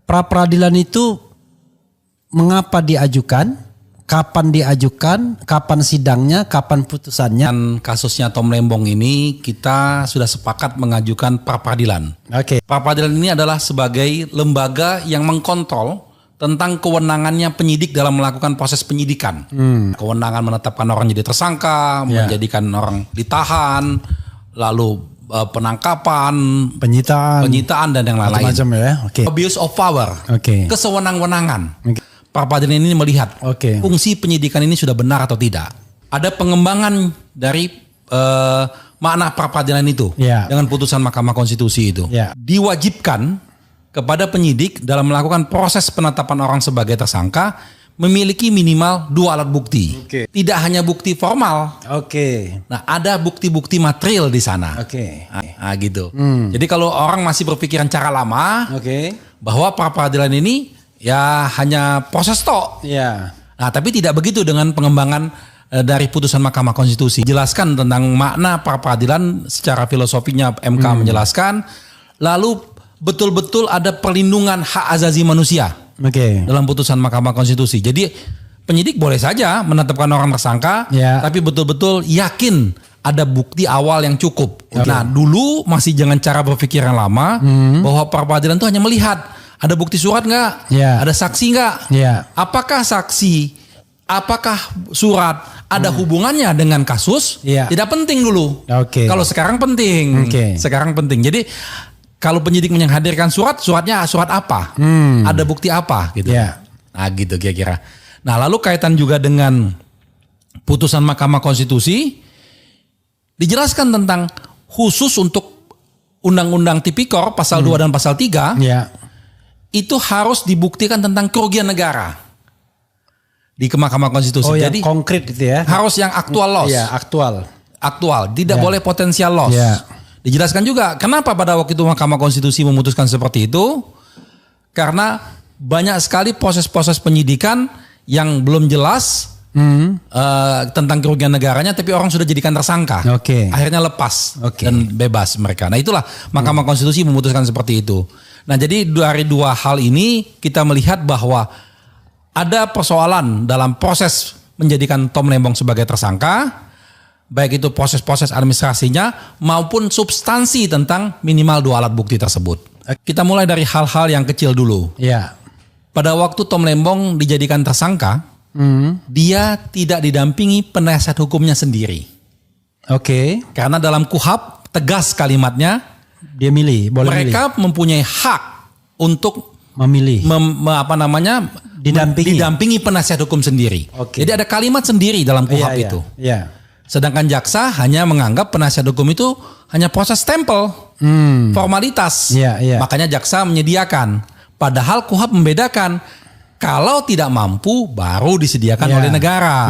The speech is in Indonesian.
pra peradilan itu mengapa diajukan, kapan diajukan, kapan sidangnya, kapan putusannya? Dan kasusnya Tom Lembong ini kita sudah sepakat mengajukan pra peradilan. Oke. Pra peradilan ini adalah sebagai lembaga yang mengkontrol tentang kewenangannya penyidik dalam melakukan proses penyidikan. Kewenangan menetapkan orang jadi tersangka, menjadikan orang ditahan, lalu penangkapan, penyitaan dan yang lain-lain. Macam-macam ya. Oke. Abuse of power, kesewenang-wenangan. Pra peradilan ini melihat fungsi penyidikan ini sudah benar atau tidak. Ada pengembangan dari makna pra peradilan itu dengan putusan Mahkamah Konstitusi itu. Diwajibkan kepada penyidik dalam melakukan proses penetapan orang sebagai tersangka memiliki minimal 2 alat bukti. Tidak hanya bukti formal. Nah, ada bukti-bukti material di sana. Nah, gitu. Jadi kalau orang masih berpikiran cara lama bahwa pra peradilan ini ya hanya proses tok. Nah, tapi tidak begitu dengan pengembangan dari putusan Mahkamah Konstitusi. Jelaskan tentang makna pra peradilan secara filosofinya MK menjelaskan. Lalu betul-betul ada perlindungan hak asasi manusia dalam putusan Mahkamah Konstitusi. Jadi penyidik boleh saja menetapkan orang tersangka, tapi betul-betul yakin ada bukti awal yang cukup. Nah, dulu masih jangan cara berpikir yang lama bahwa pra peradilan itu hanya melihat ada bukti surat nggak, ada saksi nggak, apakah saksi, apakah surat ada hubungannya dengan kasus, tidak penting dulu. Kalau sekarang penting, sekarang penting. Jadi kalau penyidik menghadirkan suratnya surat apa? Ada bukti apa gitu. Nah, gitu kira-kira. Nah, lalu kaitan juga dengan putusan Mahkamah Konstitusi dijelaskan tentang khusus untuk Undang-Undang Tipikor pasal 2 dan pasal 3 itu harus dibuktikan tentang kerugian negara di Mahkamah Konstitusi. Jadi konkret itu ya. Harus yang aktual loss. Aktual, tidak boleh potensial loss. Dijelaskan juga kenapa pada waktu itu Mahkamah Konstitusi memutuskan seperti itu. Karena banyak sekali proses-proses penyidikan yang belum jelas tentang kerugian negaranya, tapi orang sudah jadikan tersangka. Akhirnya lepas dan bebas mereka. Nah, itulah Mahkamah Konstitusi memutuskan seperti itu. Nah, jadi dari 2 hal ini kita melihat bahwa ada persoalan dalam proses menjadikan Tom Lembong sebagai tersangka. Baik itu proses-proses administrasinya maupun substansi tentang minimal 2 alat bukti tersebut. Kita mulai dari hal-hal yang kecil dulu. Pada waktu Tom Lembong dijadikan tersangka, dia tidak didampingi penasihat hukumnya sendiri. Karena dalam KUHP tegas kalimatnya, dia mereka mempunyai hak untuk memilih, didampingi penasihat hukum sendiri. Jadi ada kalimat sendiri dalam KUHP itu. Sedangkan jaksa hanya menganggap penasihat hukum itu hanya proses stempel, formalitas. Makanya jaksa menyediakan. Padahal KUHP membedakan. Kalau tidak mampu baru disediakan oleh negara.